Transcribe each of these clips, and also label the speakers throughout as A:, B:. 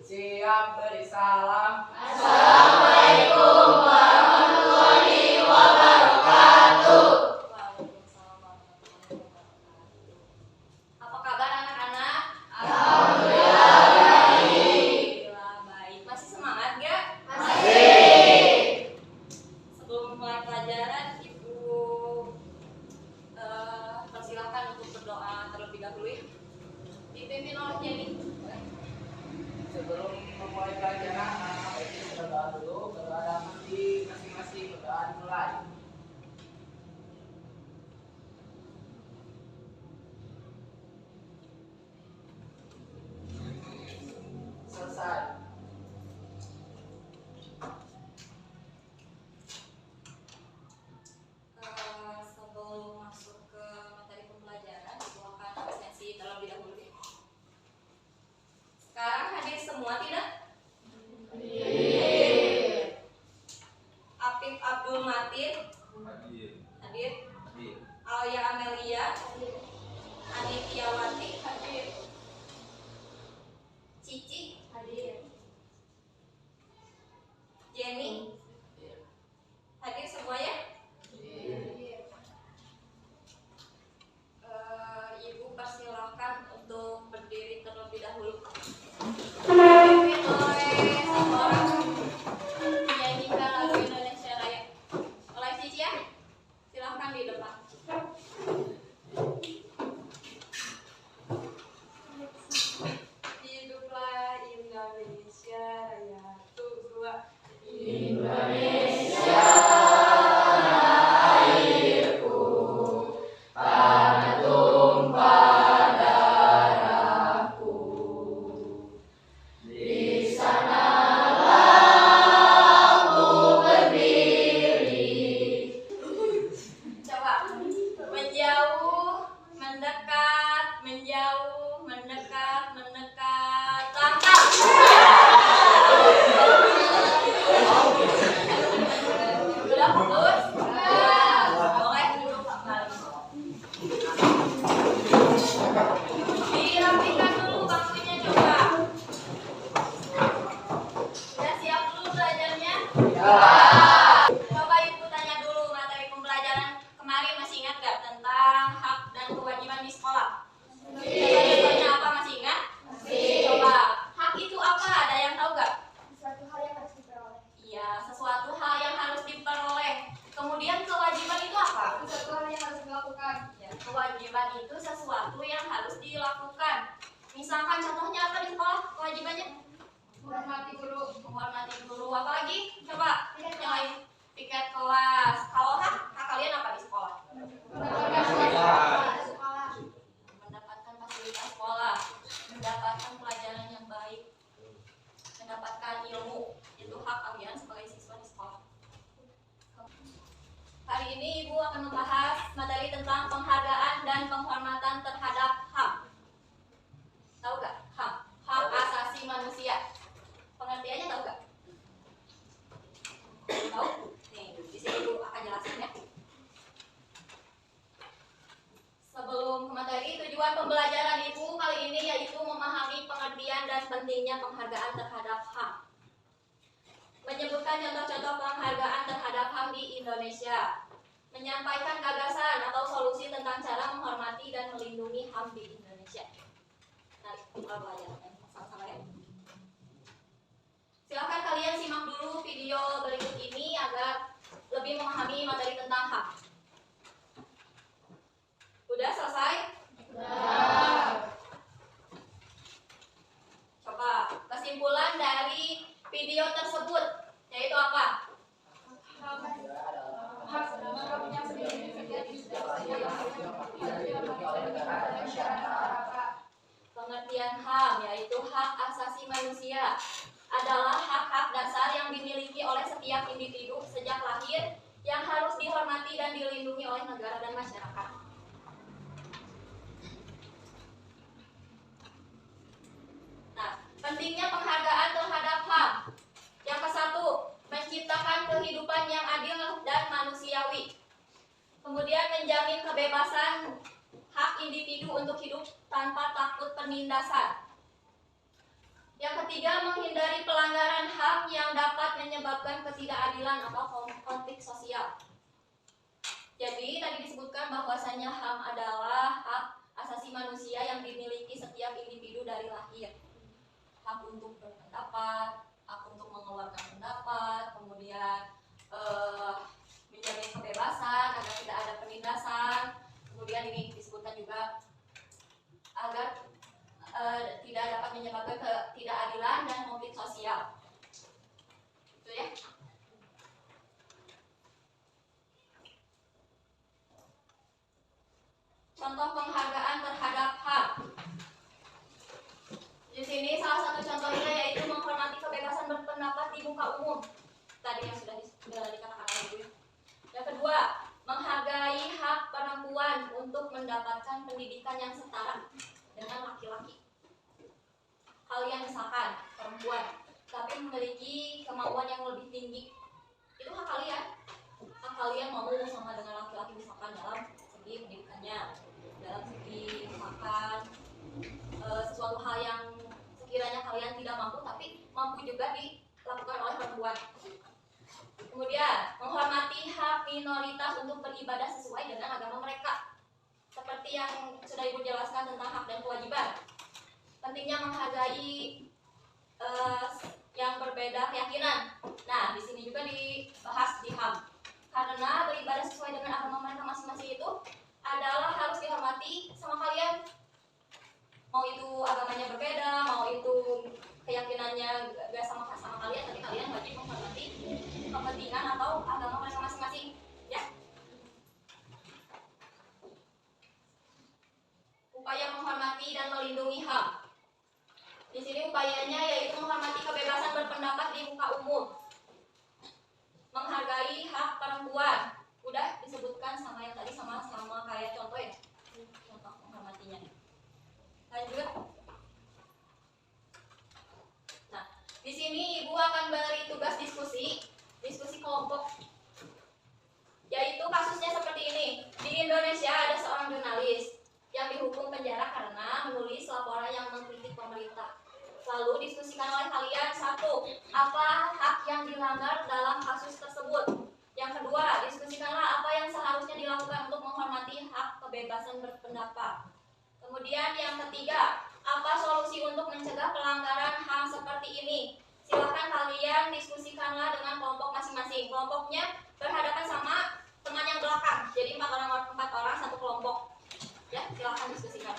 A: Siap beri salam.
B: Assalamualaikum warahmatullahi wabarakatuh.
C: Waalaikumsalam warahmatullahi wabarakatuh. Apa kabar anak-anak?
B: Alhamdulillah baik.
C: Alhamdulillah baik. Masih semangat gak?
B: Masih.
C: Sebelum mulai pelajaran, Ibu persilahkan untuk berdoa terlebih dahulu ya. Dipimpin oleh Jenny.
A: Sebelum memulai pelajaran, anak-anak ini berdoa dulu. Berdoa dalam hati masing-masing. Berdoa dimulai. Selesai.
C: Sebelum masuk ke materi pembelajaran, Ibu akan absensi terlebih dahulu ya. Sekarang hadir semua tidak?
B: Hadir.
C: Apif Abdul Matin
D: Hadir.
C: hadir.
D: Hadir.
C: Alia Amelia Anitiawati hadir. Cici hadir. Jenny hadir semua ya? Ibu persilahkan untuk berdiri terlebih dahulu. Dipimpin oleh seorang menyanyikan lagu Indonesia Raya. Oleh Cici ya, silahkan di depan. Hiduplah Indonesia Raya. Tuh, dua.
B: Indonesia airku, tanah tumpah darahku. Di sanalah aku berdiri.
C: Coba menjauh, mendekat, menjauh, mendekat, mendekat, langkah. Sudah fokus? Boleh duduk kembali. Dirapikan dulu bangkunya coba. Sudah siap dulu belajarnya? Coba Ibu tanya dulu materi pembelajaran kemarin, masih ingat gak tentang hak dan kewajiban di sekolah? Contohnya apa, masih ingat? Coba, hak itu apa? Ada yang tahu gak?
E: Suatu hal yang harus diperoleh.
C: Iya, sesuatu hal yang harus diperoleh. Kemudian kewajiban itu apa?
E: Suatu hal yang harus dilakukan.
C: Ya, kewajiban itu sesuatu yang harus dilakukan. Misalkan contohnya apa di sekolah kewajibannya?
E: Menghormati guru.
C: Menghormati guru. Apa lagi? Coba yang lain. Piket kelas. Kalau hak kalian apa di sekolah?
E: Mendapatkan fasilitas sekolah.
C: Mendapatkan fasilitas sekolah, mendapatkan pelajaran yang baik, mendapatkan ilmu. Itu hak kalian sebagai siswa di sekolah. Hari ini Ibu akan membahas materi tentang penghargaan dan penghormatan terhadap HAM. Tahu gak? HAM, hak asasi manusia. Pengertiannya tahu gak? Tahu? Nih, di sini Ibu akan jelasin ya. Sebelum ke materi, tujuan pembelajaran Ibu kali ini yaitu memahami pengertian dan pentingnya penghargaan terhadap HAM. Menyebutkan contoh-contoh penghargaan terhadap HAM di Indonesia. Menyampaikan gagasan atau solusi tentang cara menghormati dan melindungi HAM di Indonesia. Nah, kita belajar sama-sama ya. Silakan kalian simak dulu video berikut ini agar lebih memahami materi tentang HAM. Udah selesai? Coba kesimpulan dari video tersebut yaitu apa? Pengertian HAM yaitu hak asasi manusia adalah hak-hak dasar yang dimiliki oleh setiap individu sejak lahir yang harus dihormati dan dilindungi oleh negara dan masyarakat. Nah, pentingnya penghargaan terhadap HAM. Yang ke-1, menciptakan kehidupan yang adil dan manusiawi. Kemudian menjamin kebebasan hak individu untuk hidup tanpa takut penindasan. Yang ketiga, menghindari pelanggaran HAM yang dapat menyebabkan ketidakadilan atau konflik sosial. Jadi tadi disebutkan bahwasanya HAM adalah hak asasi manusia yang dimiliki setiap individu dari lahir. Hak untuk berpendapat, hak untuk mengeluarkan pendapat, kemudian menjamin kebebasan agar tidak ada penindasan. Kemudian ini disebutkan juga agar tidak dapat menyebabkan ketidakadilan dan konflik sosial. Itu ya. Contoh penghargaan terhadap HAM. Di sini salah satu contohnya yaitu menghormati kebebasan berpendapat di muka umum. Tadi yang sudah dikatakan oleh Ibu. Yang kedua, menghargai hak perempuan untuk mendapatkan pendidikan yang setara dengan laki-laki. Kalian misalkan perempuan, tapi memiliki kemauan yang lebih tinggi, itu hak kalian. Hak kalian mau sama dengan laki-laki misalkan dalam segi pendidikannya, dalam segi misalkan sesuatu hal yang sekiranya kalian tidak mampu, tapi mampu juga dilakukan oleh perempuan. Kemudian, menghormati hak minoritas untuk beribadah sesuai dengan agama mereka. Seperti yang sudah Ibu jelaskan tentang hak dan kewajiban. Pentingnya menghargai yang berbeda keyakinan. Nah, di sini juga dibahas di HAM. Karena beribadah sesuai dengan agama mereka masing-masing itu adalah harus dihormati sama kalian. Mau itu agamanya berbeda, mau itu keyakinannya gak sama kalian, tapi kalian wajib menghormati kepentingan atau agama mereka masing-masing. Ya. Upaya menghormati dan melindungi HAM. Di sini upayanya yaitu menghormati kebebasan berpendapat di muka umum, menghargai hak perempuan. Udah disebutkan sama yang tadi sama kayak contoh ya, contoh menghormatinya. Lanjut. Nah, di sini Ibu akan beri tugas diskusi kelompok. Yaitu kasusnya seperti ini. Di Indonesia ada seorang jurnalis yang dihukum penjara karena menulis laporan yang mengkritik pemerintah. Lalu diskusikan oleh kalian, satu, apa hak yang dilanggar dalam kasus tersebut. Yang kedua, diskusikanlah apa yang seharusnya dilakukan untuk menghormati hak kebebasan berpendapat. Kemudian yang ketiga, apa solusi untuk mencegah pelanggaran HAM seperti ini. Silakan kalian diskusikanlah dengan kelompok masing-masing. Kelompoknya berhadapan sama teman yang belakang. Jadi 4 orang satu kelompok. Ya, silakan diskusikan.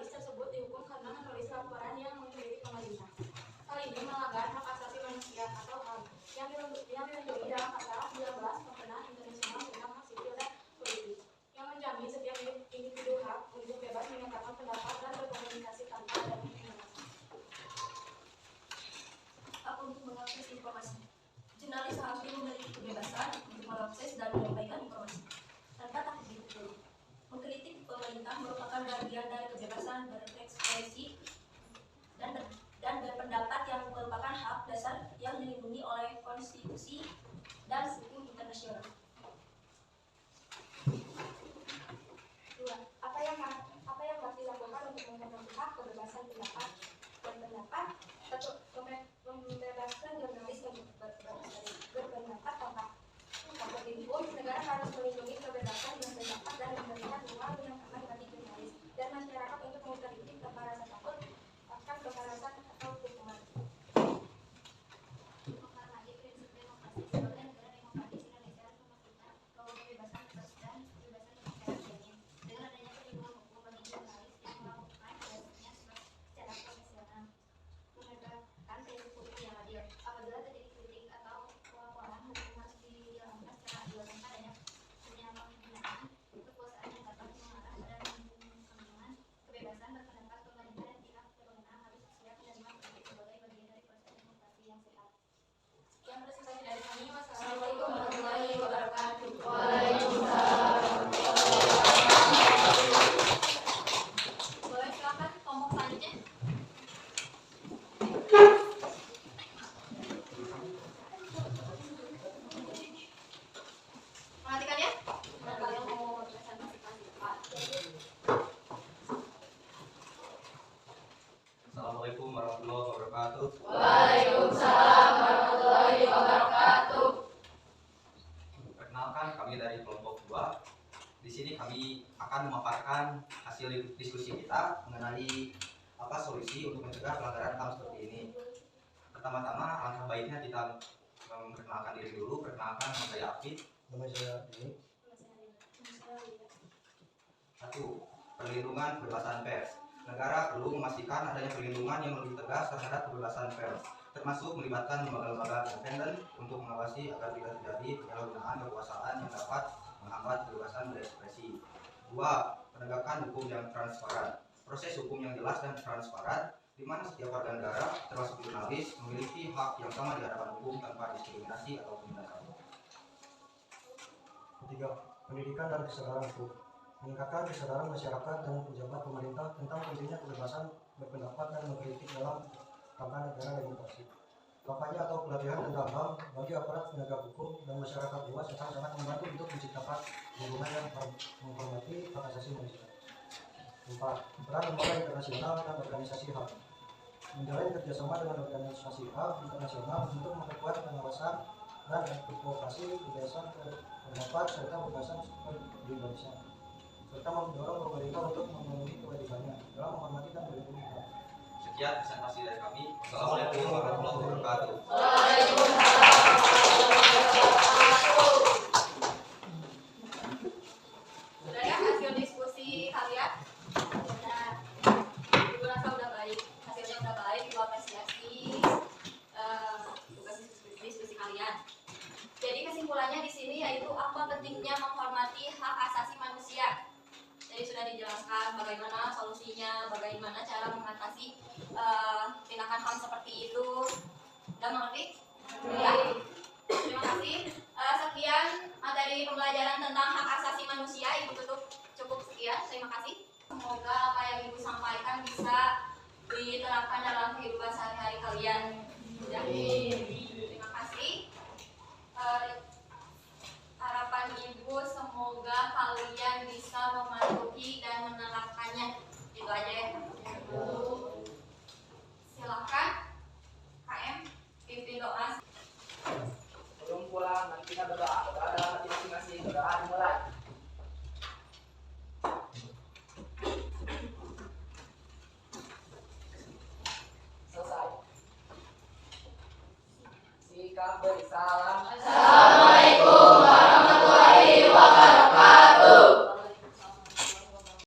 C: jurnalis tersebut dihukum karena menulis laporan yang mengkritik pemerintah. Hal ini melanggar hak asasi manusia atau HAM yang dilindungi dalam pasal 19 Konvensi Internasional tentang Hak Sipil dan Politik yang menjamin setiap individu hak untuk bebas menyatakan pendapat dan berkomunikasi tanpa adanya diskriminasi.
B: Hak untuk mengakses informasi. Jurnalis harus memiliki kebebasan untuk mengakses dan menyampaikan informasi tanpa takut dipukul. Mengkritik pemerintah merupakan bagian dari kebebasan berekspresi dan berpendapat yang merupakan hak dasar yang dilindungi oleh konstitusi dan hukum internasional.
E: 2. Apa yang harus dilakukan untuk memenuhi hak kebebasan pendapat dan pendapat? 1. Membebaskan jurnalis untuk berpendapat tanpa takut. Negara harus melindungi kebebasan berpendapat dan memberikan ruang yang aman bagi jurnalis dan masyarakat untuk mengkritik tanpa rasa takut akan kekerasan atau hukuman.
B: Menghormati prinsip demokrasi sebagai negara demokratis, Indonesia harus memastikan bahwa kebebasan pers dan kebebasan berbicara dijamin. Dengan adanya perlindungan hukum bagi jurnalis yang melakukan tugasnya secara profesional, menegakkan prinsip hukum yang adil. Apabila terjadi kritik atau laporan, hukum harus dijalankan secara adil tanpa adanya penyalahgunaan kekuasaan yang dapat mengarah pada pembungkaman kebebasan berpendapat. Pemerintah dan pihak berwenang harus siap menerima kritik sebagai bagian dari proses demokrasi yang sehat.
C: Yang tersisa dari kami,
B: Assalamualaikum warahmatullahi wabarakatuh.
C: Boleh silakan kelompok selanjutnya. Perhatikan ya. Dan kalian mau presentasi Pak.
D: Assalamualaikum warahmatullahi wabarakatuh.
B: Waalaikumsalam warahmatullahi wabarakatuh.
D: Perkenalkan, kami dari kelompok 2. Di sini kami akan memaparkan hasil diskusi kita mengenai apa solusi untuk mencegah pelanggaran HAM seperti ini. Pertama-tama, alangkah baiknya kita memperkenalkan diri dulu. Perkenalkan, nama saya Afid.
F: Nama saya ini.
D: 1. Perlindungan kebebasan pers. Negara perlu memastikan adanya perlindungan yang lebih tegas terhadap kebebasan pers, termasuk melibatkan lembaga-lembaga independen untuk mengawasi agar tidak terjadi penyalahgunaan kekuasaan yang dapat menghambat kebebasan berekspresi. 2. Penegakan hukum yang transparan. Proses hukum yang jelas dan transparan, di mana setiap warga negara, termasuk jurnalis, memiliki hak yang sama di hadapan hukum tanpa diskriminasi atau penindasan.
F: 3. Pendidikan dan kesadaran hukum. Meningkatkan kesadaran masyarakat dan pejabat pemerintah tentang pentingnya kebebasan berpendapat dan mengkritik dalam rangka negara demokrasi. Kampanye atau pelatihan tentang HAM bagi aparat penegak hukum dan masyarakat luas akan sangat membantu untuk menciptakan lingkungan yang menghormati hak asasi manusia. 4. Peran lembaga internasional dan organisasi HAM. Menjalin kerjasama dengan organisasi HAM internasional untuk memperkuat pengawasan dan advokasi kebebasan pendapat serta kebebasan di Indonesia, serta mendorong pemerintah untuk memenuhi kewajibannya dalam menghormati dan melindungi HAM.
D: Sekian presentasi dari kami. Wassalamualaikum warahmatullahi wabarakatuh.
C: Sudah ya hasil diskusi kalian? Ibu rasa udah baik, hasilnya udah baik, ibu apresiasi tugas diskusi kalian. Jadi kesimpulannya di sini yaitu apa pentingnya menghormati hak asasi manusia. Jadi sudah dijelaskan bagaimana solusinya, bagaimana cara mengatasi tindakan HAM seperti itu. Udah mengerti? Ya. Terima kasih. Sekian materi pembelajaran tentang hak asasi manusia. Ibu tutup cukup sekian. Terima kasih. Semoga apa yang ibu sampaikan bisa diterapkan dalam kehidupan sehari-hari kalian. Ya. Terima kasih. Harapan ibu semoga kalian bisa mematuhi dan menerapkannya. Itu aja ya.